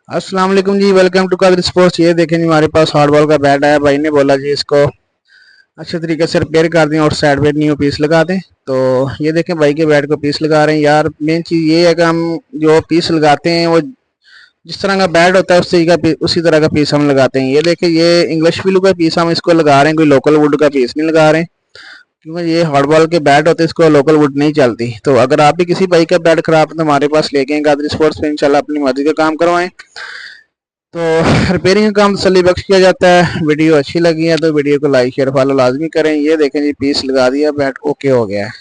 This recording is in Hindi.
अस्सलाम वालेकुम जी। Welcome to Kadar sports. ये देखें जी, हमारे पास हार्ड बॉल का बैट है। भाई ने बोला जी इसको अच्छे तरीके से रिपेयर कर दें और साइड पे न्यू पीस लगा दें। तो ये देखें भाई के बैट को पीस लगा रहे हैं। यार मेन चीज़ ये है कि हम जो पीस लगाते हैं वो जिस तरह का बैट होता है उसी तरह का पीस हम लगाते हैं। ये देखें, ये इंग्लिश विलू का पीस हम इसको लगा रहे हैं, कोई लोकल वुड का पीस नहीं लगा रहे हैं, क्योंकि ये हार्ड बॉल के बैट होते हैं, इसको लोकल वुड नहीं चलती। तो अगर आप भी किसी भाई का बैट खराब है तो हमारे पास लेके आए कादरी स्पोर्ट्स पे, इंशाल्लाह अपनी मर्जी का काम करवाएं। तो रिपेयरिंग का काम तसल्ली बख्श किया जाता है। वीडियो अच्छी लगी है तो वीडियो को लाइक शेयर फॉलो लाजमी करें। ये देखें जी, पीस लगा दिया, बैट ओके हो गया है।